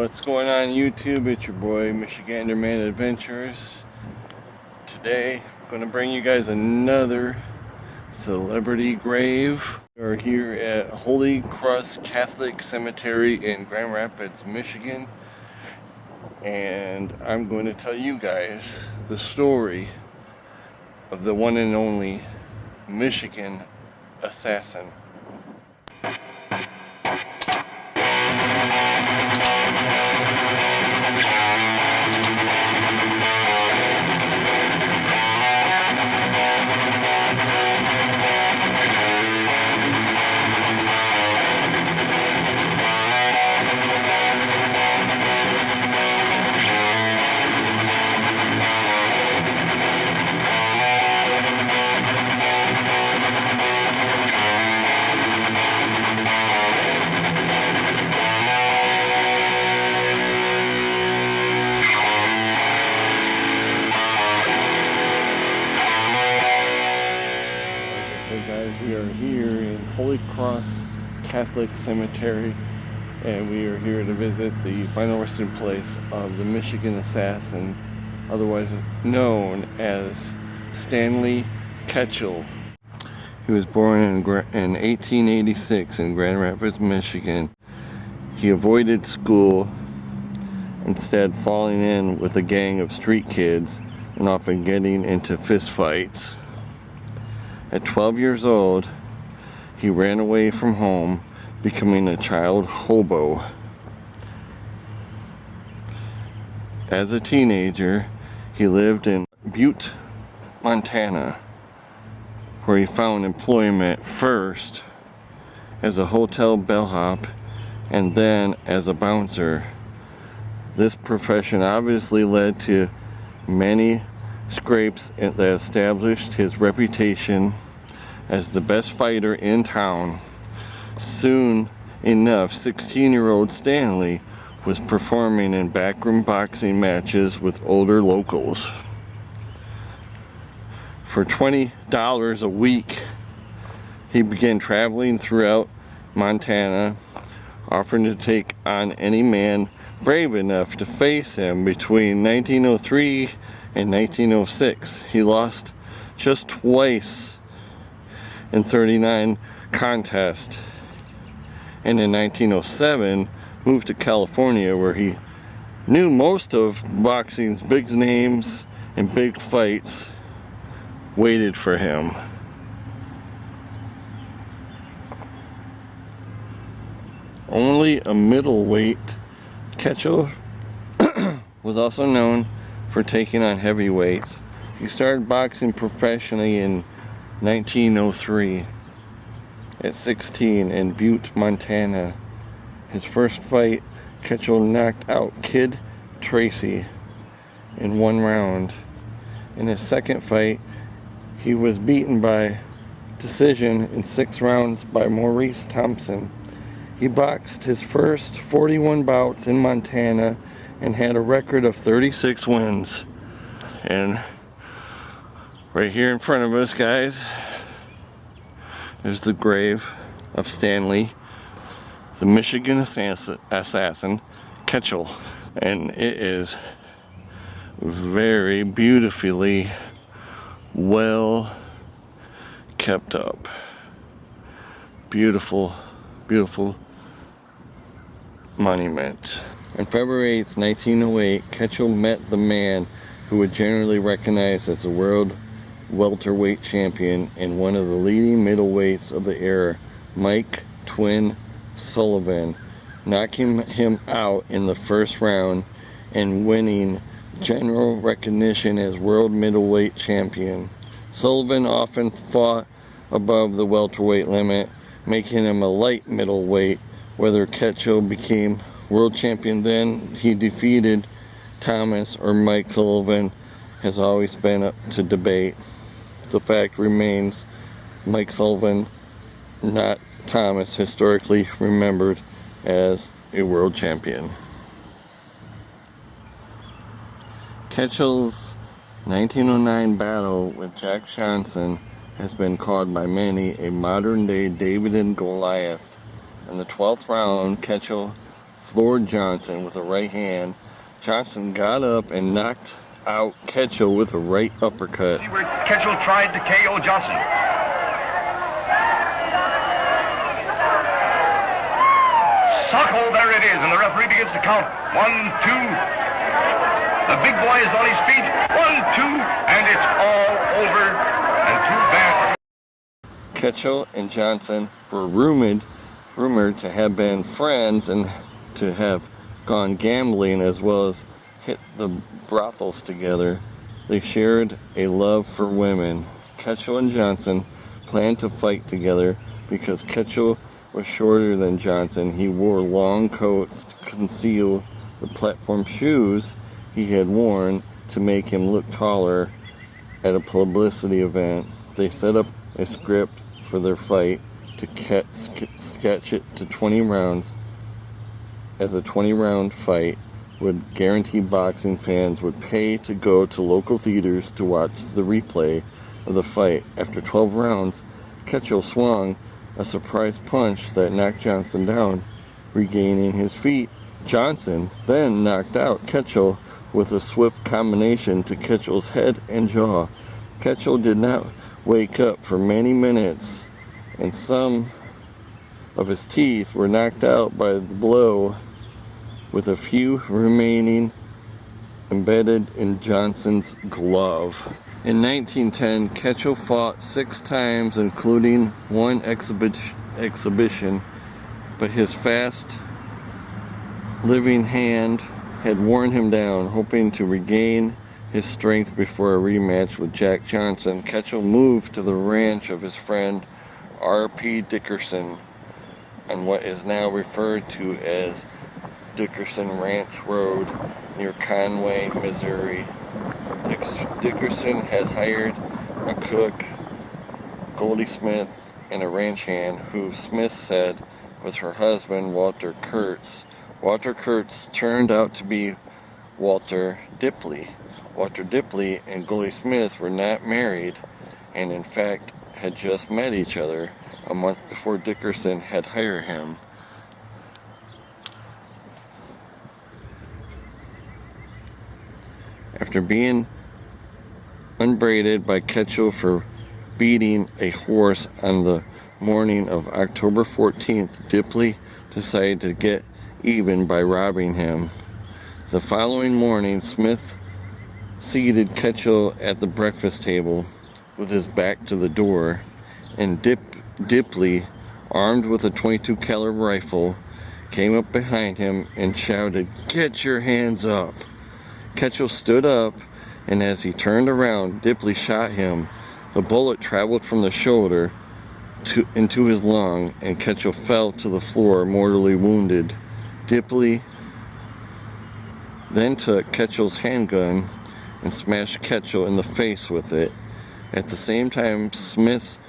What's going on YouTube? It's your boy Michigander Man Adventures. Today I'm going to bring you guys another celebrity grave. We are here at Holy Cross Catholic Cemetery in Grand Rapids, Michigan, and I'm going to tell you guys the story of the one and only Michigan assassin. We are here in Holy Cross Catholic Cemetery, and we are here to visit the final resting place of the Michigan assassin, otherwise known as Stanleyketchel. He was born in 1886 in Grand Rapids, Michigan. He avoided school, instead falling in with a gang of street kids and often getting into fistfights. At 12 years old, he ran away from home, becoming a child hobo. As a teenager, he lived in Butte, Montana, where he found employment first as a hotel bellhop and then as a bouncer. This profession obviously led to many scrapes that established his reputation as the best fighter in town. Soon enough, 16-year-old Stanley was performing in backroom boxing matches with older locals. For $20 a week, he began traveling throughout Montana, offering to take on any man brave enough to face him. Between 1903 and 1906, he lost just twice in 39 contests, and in 1907 moved to California, where he knew most of boxing's big names and big fights waited for him. Only a middleweight, Ketchel was also known for taking on heavyweights. He started boxing professionally in 1903 at 16 in Butte, Montana. His first fight, Ketchel knocked out Kid Tracy in 1 round. In his second fight, he was beaten by decision in 6 rounds by Maurice Thompson. He boxed his first 41 bouts in Montana and had a record of 36 wins. And right here in front of us, guys, is the grave of Stanley, the Michigan assassin, Ketchel. And it is very beautifully well kept up. Beautiful, beautiful monument. On February 8th, 1908, Ketchel met the man who would generally recognize as the world welterweight champion and one of the leading middleweights of the era, Mike "Twin" Sullivan, knocking him out in the first round and winning general recognition as world middleweight champion. Sullivan often fought above the welterweight limit, making him a light middleweight. Whether Ketchel became world champion then he defeated Thomas or Mike Sullivan has always been up to debate. The fact remains, Mike Sullivan, not Thomas, historically remembered as a world champion. Ketchel's 1909 battle with Jack Johnson has been called by many a modern-day David and Goliath. In the 12th round, Ketchel floored Johnson with a right hand. Johnson got up and knocked out Ketchel with a right uppercut. See where Ketchel tried to KO Johnson. Sockle, there it is, and the referee begins to count. 1, 2. The big boy is on his feet. 1, 2, and it's all over. And too bad. Ketchel and Johnson were rumored to have been friends and to have gone gambling as well as hit the brothels together. They shared a love for women. Ketchel and Johnson planned to fight together because Ketchel was shorter than Johnson. He wore long coats to conceal the platform shoes he had worn to make him look taller at a publicity event. They set up a script for their fight to sketch it to 20 rounds, as a 20-round fight would guarantee boxing fans would pay to go to local theaters to watch the replay of the fight. After 12 rounds, Ketchel swung a surprise punch that knocked Johnson down, regaining his feet. Johnson then knocked out Ketchel with a swift combination to Ketchel's head and jaw. Ketchel did not wake up for many minutes, and some of his teeth were knocked out by the blow, with a few remaining embedded in Johnson's glove. In 1910, Ketchel fought 6 times, including one exhibition, but his fast living hand had worn him down. Hoping to regain his strength before a rematch with Jack Johnson, Ketchel moved to the ranch of his friend R.P. Dickerson on what is now referred to as Dickerson Ranch Road near Conway, Missouri. Dickerson had hired a cook, Goldie Smith, and a ranch hand who Smith said was her husband, Walter Kurtz. Walter Kurtz turned out to be Walter Dipley. Walter Dipley and Goldie Smith were not married, and in fact had just met each other a month before Dickerson had hired him. After being unbraided by Ketchel for beating a horse on the morning of October 14th, Dipley decided to get even by robbing him. The following morning, Smith seated Ketchel at the breakfast table with his back to the door, and Dipley, armed with a .22 caliber rifle, came up behind him and shouted, "Get your hands up!" Ketchel stood up, and as he turned around, Dipley shot him. The bullet traveled from the shoulder into his lung, and Ketchel fell to the floor, mortally wounded. Dipley then took Ketchel's handgun and smashed Ketchel in the face with it. At the same time, Smith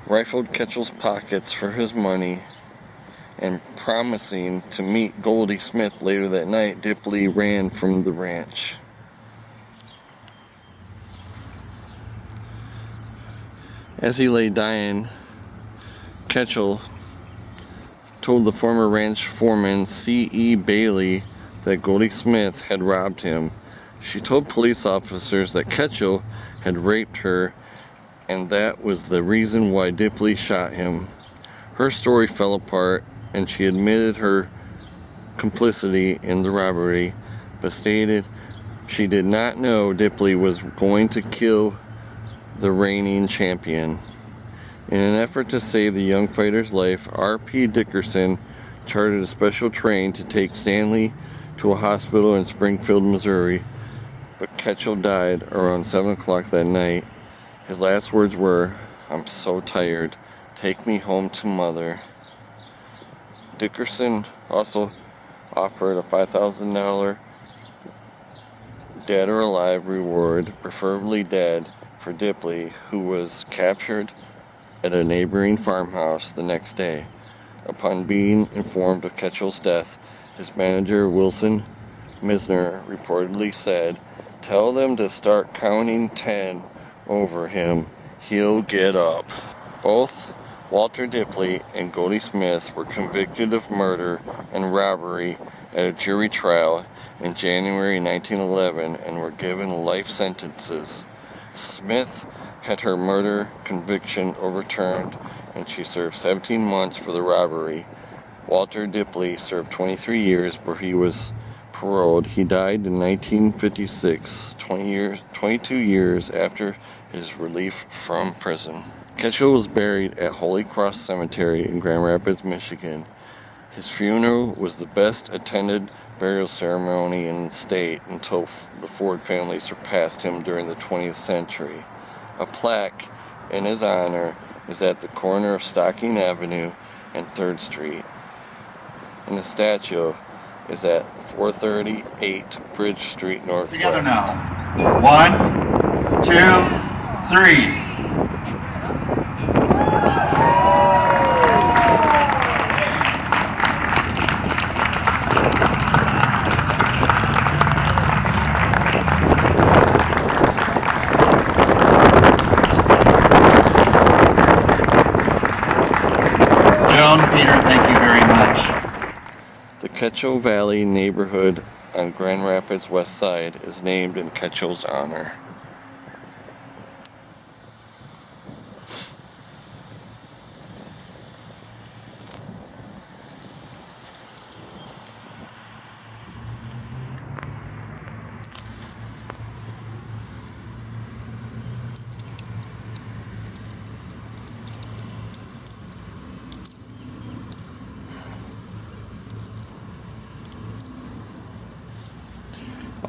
rifled Ketchel's pockets for his money, and promising to meet Goldie Smith later that night, Dipley ran from the ranch. As he lay dying, Ketchel told the former ranch foreman C.E. Bailey that Goldie Smith had robbed him. She told police officers that Ketchel had raped her, and that was the reason why Dipley shot him. Her story fell apart, and she admitted her complicity in the robbery, but stated she did not know Dipley was going to kill the reigning champion. In an effort to save the young fighter's life, R.P. Dickerson chartered a special train to take Stanley to a hospital in Springfield, Missouri, but Ketchel died around 7 o'clock that night. His last words were, "I'm so tired. Take me home to mother." Dickerson also offered a $5,000 dead or alive reward, preferably dead, for Dipley, who was captured at a neighboring farmhouse the next day. Upon being informed of Ketchel's death, his manager, Wilson Misner, reportedly said, "Tell them to start counting 10 over him. He'll get up." Both Walter Dipley and Goldie Smith were convicted of murder and robbery at a jury trial in January 1911 and were given life sentences. Smith had her murder conviction overturned and she served 17 months for the robbery. Walter Dipley served 23 years where he was paroled. He died in 1956, 22 years after his relief from prison. Ketchel was buried at Holy Cross Cemetery in Grand Rapids, Michigan. His funeral was the best attended burial ceremony in the state until the Ford family surpassed him during the 20th century. A plaque in his honor is at the corner of Stocking Avenue and 3rd Street. And the statue is at 438 Bridge Street Northwest. Together now. 1, 2, 3. Peter, thank you very much. The Ketchel Valley neighborhood on Grand Rapids West Side is named in Ketchel's honor.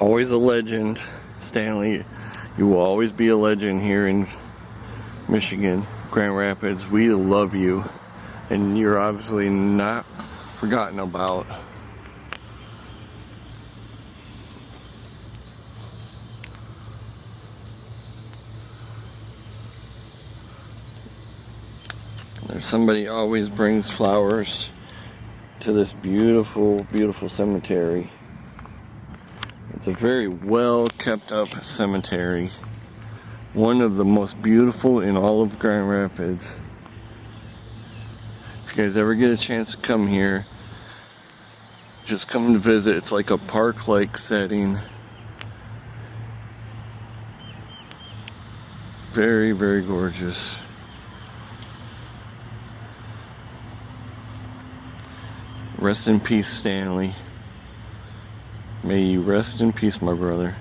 Always a legend, Stanley. You will always be a legend here in Michigan, Grand Rapids. We love you, and you're obviously not forgotten about. There's somebody always brings flowers to this beautiful, beautiful cemetery. It's a very well kept up cemetery. One of the most beautiful in all of Grand Rapids. If you guys ever get a chance to come here, just come to visit. It's like a park-like setting. Very, very gorgeous. Rest in peace, Stanley. May you rest in peace, my brother.